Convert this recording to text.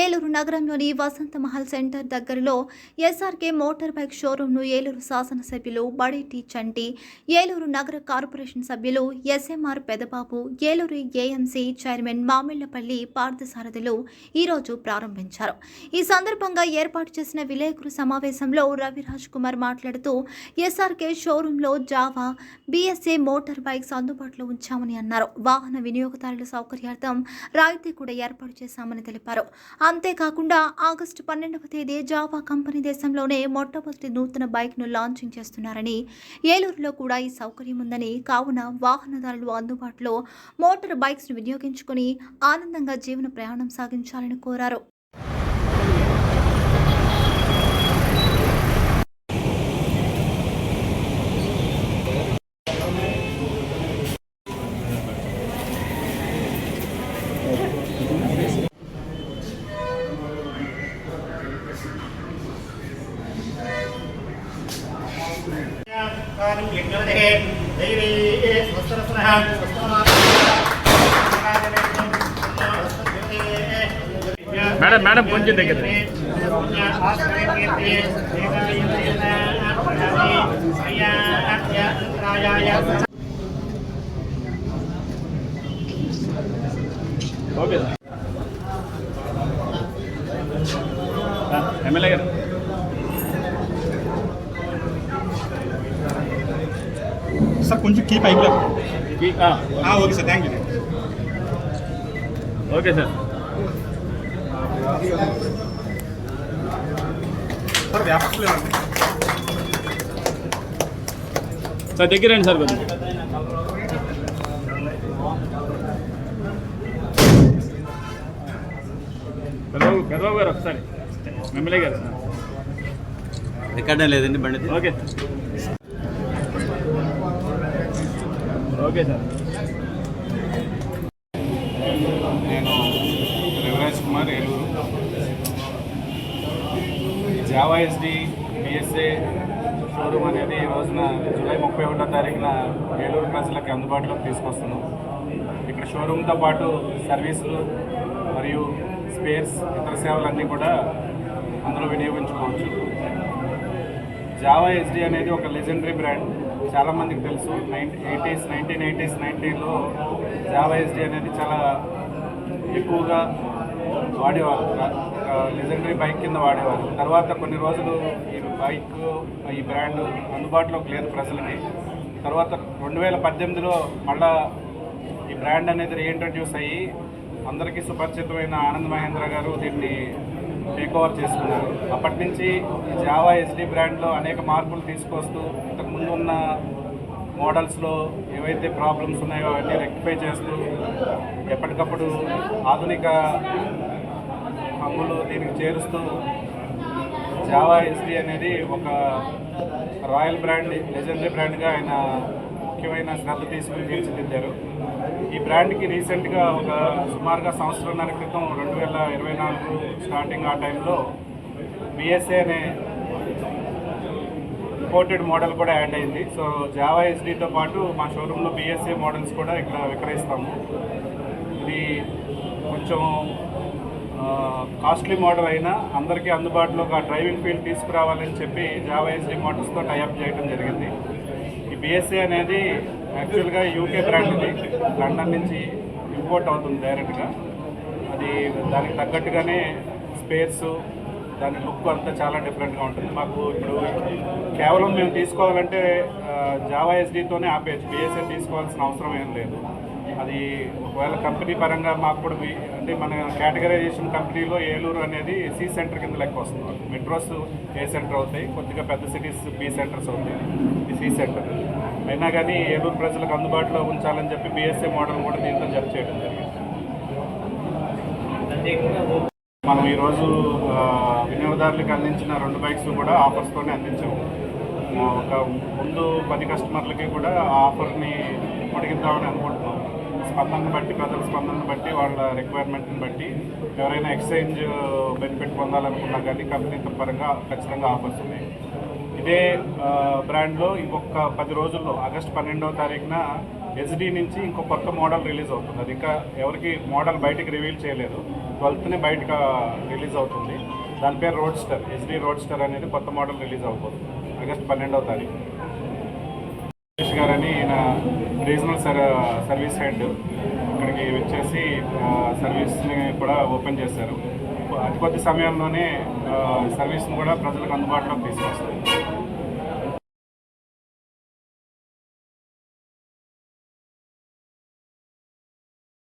ఏలూరు నగరంలోని వసంత మహల్ సెంటర్ దగ్గరలో SRK motor bike షోరూంను ఏలూరు శాసనసభ్యులు బడేటి చంటి, ఏలూరు నగర కార్పొరేషన్ సభ్యులు SMR Pedababu, Eluru AMC chairman Mamillapalli పార్థసారథులు ఈరోజు ప్రారంభించారు. ఈ సందర్భంగా ఏర్పాటు చేసిన విలేకరుల సమావేశంలో రవిరాజ్ కుమార్ మాట్లాడుతూ ఎస్ఆర్కే షోరూంలో జావా, బీఎస్ఏ మోటార్ బైక్స్ అందుబాటులో ఉంచామని అన్నారు. వాహన వినియోగదారుల సౌకర్యార్థం రాయితీ కూడా ఏర్పాటు చేశామని తెలిపారు. అంతేకాకుండా ఆగస్టు 12వ తేదీ జావా కంపెనీ దేశంలోనే మొట్టమొదటి నూతన బైక్ను లాంచింగ్ చేస్తున్నారని, ఏలూరులో కూడా ఈ సౌకర్యం ఉందని, కావున వాహనదారులు అందుబాటులో మోటార్ బైక్స్ను వినియోగించుకుని ఆనందంగా జీవన ప్రయాణం సాగించాలని కోరారు. మేడం మేడం కొంచెం దగ్గర ఓకే ఎమ్మెల్యే గారు సార్ కొంచెం కీ పైకి okay sir, thank you. Okay sir sir వ్యాపారం సార్ దగ్గర రండి సార్ కొంచెం పెద్దబాబు గారు ఒకసారి ఎమ్మెల్యే గారు రికార్డే లేదండి బండి. Okay okay sir. నేను Raviraj Kumar, Eluru. Jawa SD BSA showroom అనేది ఈ రోజున జూలై 31వ తారీఖున ఏలూరు ప్రజలకు అందుబాటులోకి తీసుకొస్తున్నాం. ఇక్కడ షోరూమ్తో పాటు సర్వీసులు మరియు స్పేర్స్, ఇతర సేవలన్నీ కూడా అందులో వినియోగించుకోవచ్చు. జావా ఎస్డి అనేది ఒక లెజెండరీ బ్రాండ్, చాలామందికి తెలుసు. 1980s 90లో జావా ఎస్డి అనేది చాలా ఎక్కువగా వాడేవారు, లెజెండరీ బైక్ కింద వాడేవారు. తర్వాత కొన్ని రోజులు ఈ బ్రాండ్ అందుబాటులోకి లేదు ప్రజలకి. తర్వాత 2018లో మళ్ళా ఈ బ్రాండ్ అనేది రీఇంట్రడ్యూస్ అయ్యి అందరికీ సుపరిచితమైన ఆనంద్ మహేంద్ర గారు దీన్ని టేక్ ఓవర్ చేసుకున్నారు. అప్పటి నుంచి జావా ఎస్డి బ్రాండ్లో అనేక మార్పులు తీసుకొస్తూ ఇంతకుముందు ఉన్న మోడల్స్లో ఏవైతే ప్రాబ్లమ్స్ ఉన్నాయో అవన్నీ రెక్టిఫై చేస్తూ ఎప్పటికప్పుడు ఆధునిక హంగులు దీనికి చేరుస్తూ జావా ఎస్డి అనేది ఒక రాయల్ బ్రాండ్, లెజెండరీ బ్రాండ్గా ఆయన ముఖ్యమైన శ్రద్ధ తీసుకుని తీర్చిదిద్దారు. ఈ బ్రాండ్కి రీసెంట్గా ఒక సుమారుగా సంవత్సరంన్నర క్రితం 2024 స్టార్టింగ్ ఆ టైంలో బిఎస్ఏ అనే ఇంపోర్టెడ్ మోడల్ కూడా యాడ్ అయింది. సో జావా ఎస్డితో పాటు మా షోరూంలో బిఎస్ఏ మోడల్స్ కూడా ఇక్కడ విక్రయిస్తాము. ఇది కొంచెం కాస్ట్లీ మోడల్ అయినా అందరికీ అందుబాటులోకి ఆ డ్రైవింగ్ ఫీల్డ్ తీసుకురావాలని చెప్పి జావా ఎస్డి మోడల్స్తో టైఅప్ చేయడం జరిగింది. ఈ బిఎస్ఏ అనేది యాక్చువల్గా యూకే బ్రాండ్, ఇది లండన్ నుంచి ఇంపోర్ట్ అవుతుంది డైరెక్ట్గా. అది దానికి తగ్గట్టుగానే స్పేర్స్, దాని లుక్ అంతా చాలా డిఫరెంట్గా ఉంటుంది. మాకు ఇప్పుడు కేవలం మేము తీసుకోవాలంటే జావా ఎస్డితోనే ఆపేయచ్చు, బిఎస్ఏ తీసుకోవాల్సిన అవసరం ఏం లేదు. అది ఒకవేళ కంపెనీ పరంగా మాకు కూడా అంటే మన కేటగరైజేషన్ కంపెనీలో ఏలూరు అనేది సి సెంటర్ కింద లెక్క వస్తుంది. మెట్రోస్ ఏ సెంటర్ అవుతాయి, కొద్దిగా పెద్ద సిటీస్ బి సెంటర్స్ అవుతాయి, ఇది సి సెంటర్. అయినా కానీ ఏలూరు ప్రజలకు అందుబాటులో ఉంచాలని చెప్పి బిఎస్ఏ మోడల్ కూడా దీంతో జప్ చేయడం జరిగింది. మనం ఈరోజు వినియోగదారులకు అందించిన 2 బైక్స్ కూడా ఆఫర్స్తోనే అందించాము. ఒక ముందు 10 కస్టమర్లకి కూడా ఆ ఆఫర్ని పొడిగిద్దామని అనుకుంటున్నాం. స్పందనను బట్టి, ప్రజల స్పందనను బట్టి, వాళ్ళ రిక్వైర్మెంట్ని బట్టి ఎవరైనా ఎక్స్చేంజ్ బెనిఫిట్ పొందాలనుకున్నా కానీ కంపెనీ పరంగా ఖచ్చితంగా ఆఫర్స్ ఉన్నాయి. ఇదే బ్రాండ్లో ఇంకొక 10 రోజుల్లో ఆగస్టు 12వ తారీఖున ఎస్డి నుంచి ఇంకో కొత్త మోడల్ రిలీజ్ అవుతుంది. అది ఇంకా ఎవరికి మోడల్ బయటికి రివీల్ చేయలేదు. 12th బయటకు రిలీజ్ అవుతుంది. దాని పేరు రోడ్స్టర్, హెచ్డి రోడ్స్టర్ అనేది కొత్త మోడల్ రిలీజ్ అవుతుంది ఆగస్టు 12వ తారీఖు. సురేష్ గారని ఈయన రీజనల్ సర్వీస్ హెడ్ ఇక్కడికి వచ్చేసి సర్వీస్ని కూడా ఓపెన్ చేశారు. అతి కొద్ది సమయంలోనే సర్వీస్ని కూడా ప్రజలకు అందుబాటులోకి తీసుకొస్తారు.